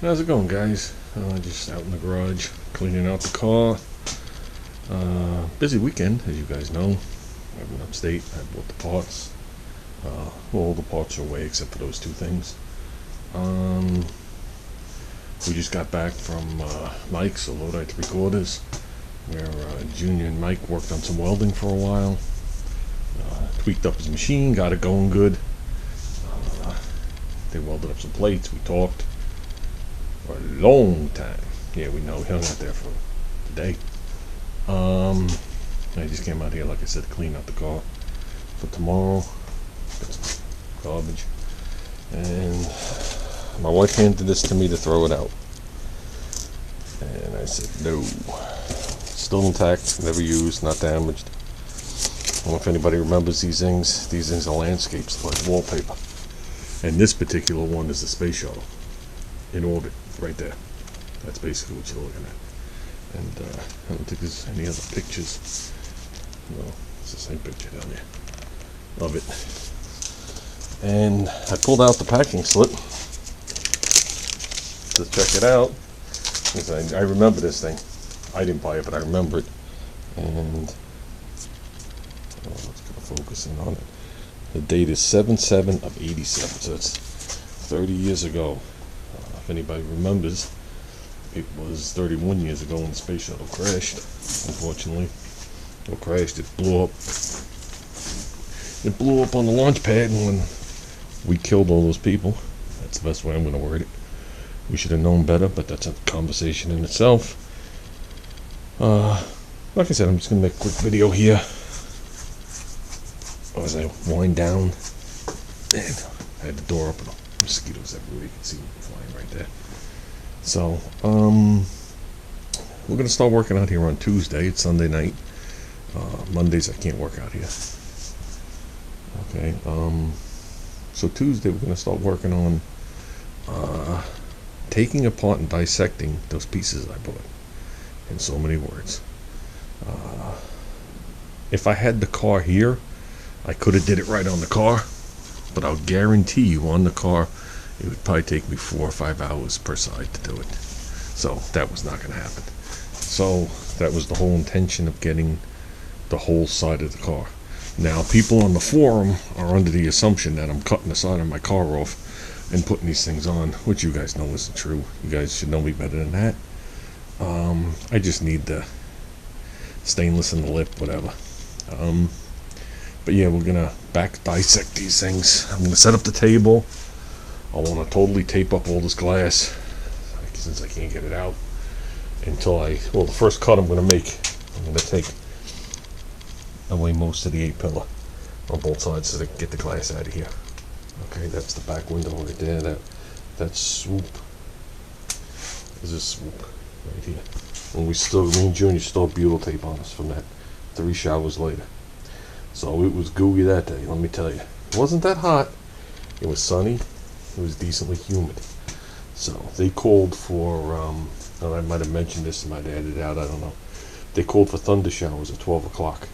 How's it going, guys? Just out in the garage cleaning out the car. Busy weekend, as you guys know. I've been upstate. I bought the parts. All the parts are away except for those two things. We just got back from Mike's, a Lodi 3/4, where Junior and Mike worked on some welding for a while. Tweaked up his machine, got it going good. They welded up some plates. We talked for a long time. Yeah, we know. We hung out there for the day. I just came out here, like I said, to clean out the car for tomorrow. Got some garbage. And my wife handed this to me to throw it out. And I said, no. Still intact, never used, not damaged. I don't know if anybody remembers these things. These things are landscapes, like wallpaper. And this particular one is the space shuttle in orbit, right there. That's basically what you're looking at. And I don't think there's any other pictures. No, it's the same picture down there of it. And I pulled out the packing slip to check it out, because I remember this thing. I didn't buy it, but I remember it. And let's get a focus in on it. The date is 7/7 of 87, so it's 30 years ago. If anybody remembers, it was 31 years ago when the space shuttle crashed. Unfortunately, it crashed. It blew up. It blew up on the launch pad, and when we killed all those people, that's the best way I'm going to word it. We should have known better, but that's a conversation in itself. Like I said, I'm just going to make a quick video here as I wind down. And I had the door open. Mosquitoes everywhere. You can see them flying right there. So, we're going to start working out here on Tuesday. It's Sunday night. Mondays I can't work out here. Okay. So Tuesday we're going to start working on taking apart and dissecting those pieces I bought. In so many words. If I had the car here, I could have did it right on the car, but I'll guarantee you on the car it would probably take me 4 or 5 hours per side to do it. So that was not going to happen. So that was the whole intention of getting the whole side of the car. Now people on the forum are under the assumption that I'm cutting the side of my car off and putting these things on, which you guys know isn't true. You guys should know me better than that. I just need the stainless in the lip, whatever. But yeah, we're gonna back dissect these things. I'm gonna set up the table. I want to totally tape up all this glass, since I can't get it out until well, the first cut I'm gonna take away most of the 8 pillar on both sides so they can get the glass out of here. Okay, that's the back window right there. That swoop is a swoop right here. And me and Junior still have butyl tape on us from that 3 showers later. So it was gooey that day, let me tell you. It wasn't that hot. It was sunny. It was decently humid. So they called for, and I might have mentioned this, and might have added it out, I don't know. They called for thunder showers at 12 o'clock.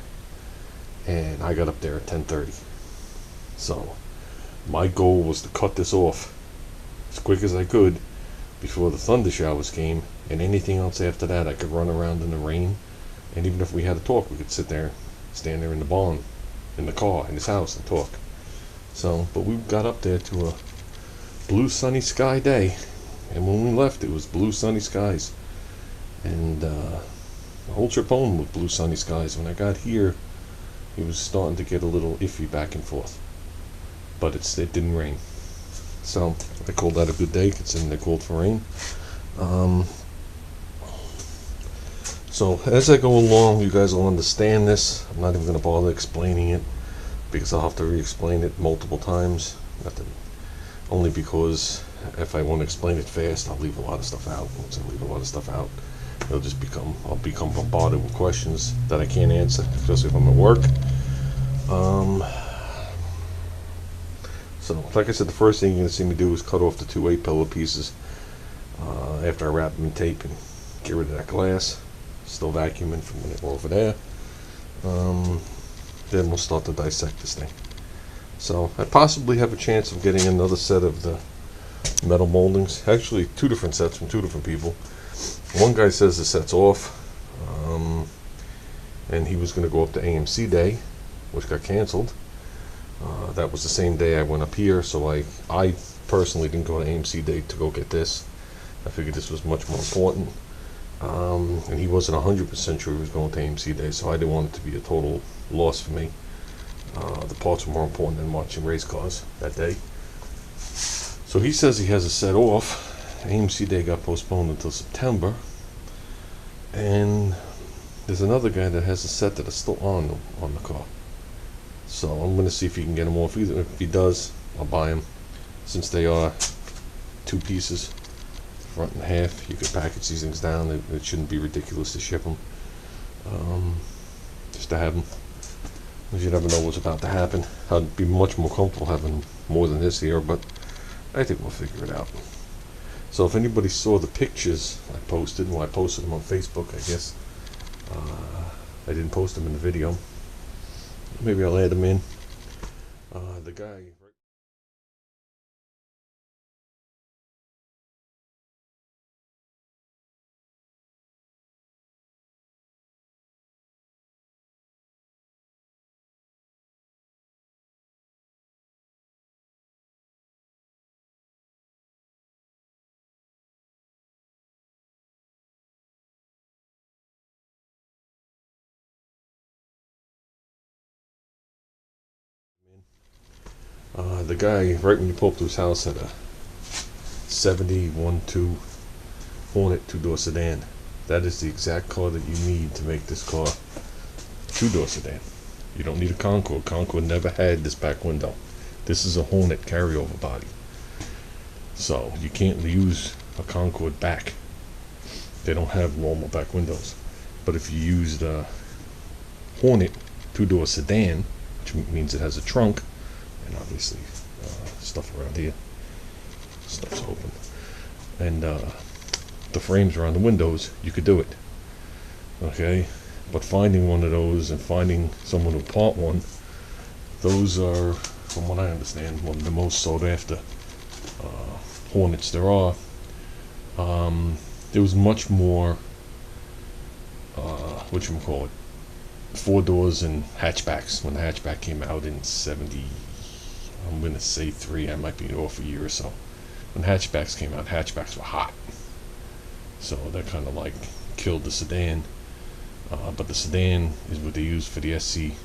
And I got up there at 10:30. So my goal was to cut this off as quick as I could before the thunder showers came, and anything else after that I could run around in the rain. And even if we had to talk, we could stand there in the barn, in the car, in his house and talk. So, but we got up there to a blue sunny sky day, and when we left it was blue sunny skies, and the whole trip home was blue sunny skies. When I got here it was starting to get a little iffy back and forth, but it didn't rain. So I called that a good day considering they called for rain. So as I go along, you guys will understand this. I'm not even going to bother explaining it, because I'll have to re-explain it multiple times. Only because if I want to explain it fast, I'll leave a lot of stuff out. Once I leave a lot of stuff out, I'll become bombarded with questions that I can't answer, especially if I'm at work. So, like I said, the first thing you're going to see me do is cut off the 2 8-pillar pieces after I wrap them in tape and get rid of that glass. Still vacuuming from when they were over there. Then we'll start to dissect this thing. So I possibly have a chance of getting another set of the metal moldings. Actually, two different sets from two different people. One guy says the set's off, and he was going to go up to AMC Day, which got canceled. That was the same day I went up here, so I personally didn't go to AMC Day to go get this. I figured this was much more important. And he wasn't 100% sure he was going to AMC Day, so I didn't want it to be a total loss for me. The parts were more important than watching race cars that day. So he says he has a set off. AMC Day got postponed until September. And there's another guy that has a set that is still on the car. So I'm going to see if he can get them off. Either if he does, I'll buy them. Since they are two pieces, front and half, you could package these things down. It shouldn't be ridiculous to ship them. Just to have them. Because you never know what's about to happen. I'd be much more comfortable having more than this here, but I think we'll figure it out. So if anybody saw the pictures I posted, well, I posted them on Facebook, I guess. I didn't post them in the video. Maybe I'll add them in. The guy... the guy, right when you pull up to his house, had a 71.2 Hornet two-door sedan. That is the exact car that you need to make this car a two-door sedan. You don't need a Concord. Concord never had this back window. This is a Hornet carryover body. So you can't use a Concord back. They don't have normal back windows. But if you use the Hornet two-door sedan, which means it has a trunk, and obviously stuff around here, stuff's open, and the frames around the windows, you could do it. Okay, but finding one of those and finding someone who bought one, those are, from what I understand, one of the most sought after Hornets there are. There was much more whatchamacallit, 4 doors and hatchbacks when the hatchback came out in 70, I'm gonna say 3, I might be off a year or so. When hatchbacks came out, hatchbacks were hot, so that kind of like killed the sedan. But the sedan is what they use for the SC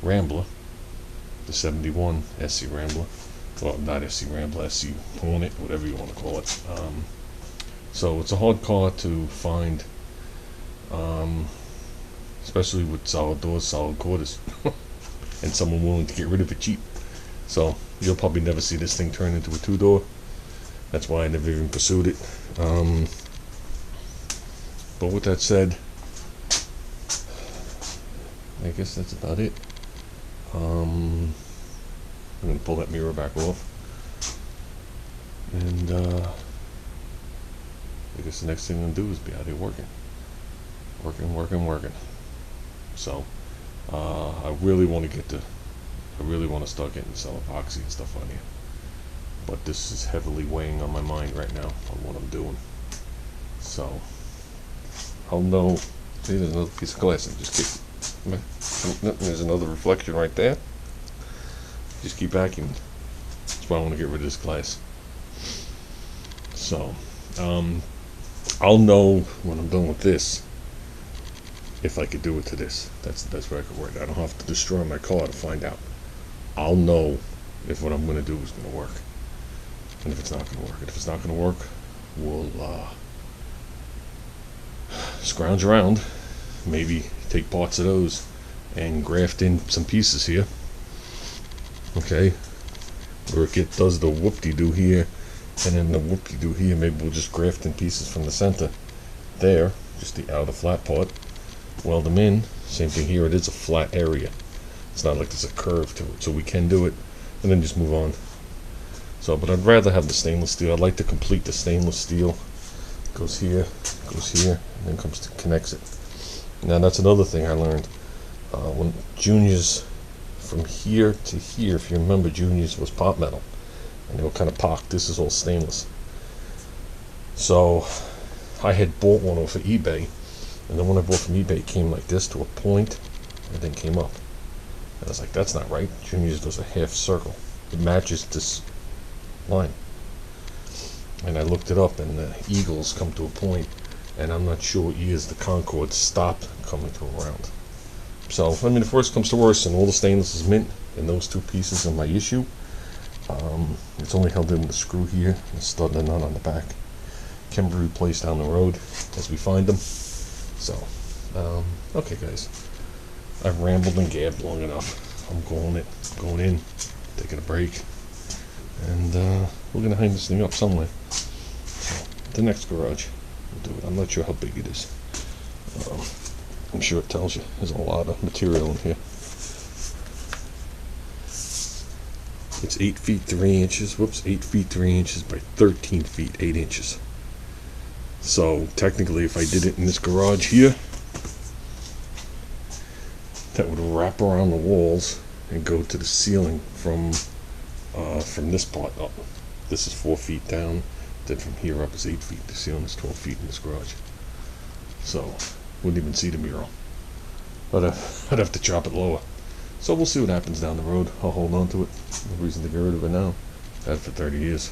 Rambler, the 71 SC Rambler. Well, not SC Rambler, SC Hornet, whatever you want to call it. So it's a hard car to find, especially with solid doors, solid quarters, and someone willing to get rid of it cheap. So you'll probably never see this thing turn into a 2-door. That's why I never even pursued it. But with that said, I guess that's about it. I'm going to pull that mirror back off. And I guess the next thing I'm going to do is be out here working. Working. So I really want to start getting some epoxy and stuff on here. But this is heavily weighing on my mind right now on what I'm doing. So I'll know. See, there's another piece of glass. I just keep. There's another reflection right there. Just keep vacuuming. That's why I want to get rid of this glass. So I'll know when I'm done with this if I could do it to this. That's where I could work. I don't have to destroy my car to find out. I'll know if what I'm going to do is going to work, and if it's not going to work. And if it's not going to work, we'll scrounge around, maybe take parts of those and graft in some pieces here. Okay, or it does the whoop-de-doo here, and then the whoop-de-doo here. Maybe we'll just graft in pieces from the center there, just the outer flat part, weld them in. Same thing here, it is a flat area. It's not like there's a curve to it, so we can do it, and then just move on. So, but I'd rather have the stainless steel. I'd like to complete the stainless steel. Goes here, and then connects it. Now that's another thing I learned. When Juniors, from here to here, if you remember, Juniors was pot metal, and they were kind of pocked. This is all stainless. So I had bought one off of eBay, and the one I bought from eBay came like this to a point and then came up. And I was like, that's not right. Junior's does a half circle. It matches this line. And I looked it up, and the eagles come to a point, and I'm not sure what years the Concord stopped coming to a round. So, I mean, if worst comes to worst, and all the stainless is mint, and those two pieces are my issue, it's only held in with a screw here, and a stud and a nut on the back. Can be replaced down the road as we find them. So, okay guys, I've rambled and gabbed long enough. I'm going in, taking a break, and we're gonna hang this thing up somewhere. So, the next garage, we'll do it. I'm not sure how big it is. I'm sure it tells you. There's a lot of material in here. It's 8 feet 3 inches. Whoops, 8 feet 3 inches by 13 feet 8 inches. So technically, if I did it in this garage here, that would wrap around the walls and go to the ceiling from this part up. This is 4 feet down. Then from here up is 8 feet. The ceiling is 12 feet in this garage. So wouldn't even see the mural. But I'd have to chop it lower. So we'll see what happens down the road. I'll hold on to it. No reason to get rid of it now. I've had it for 30 years.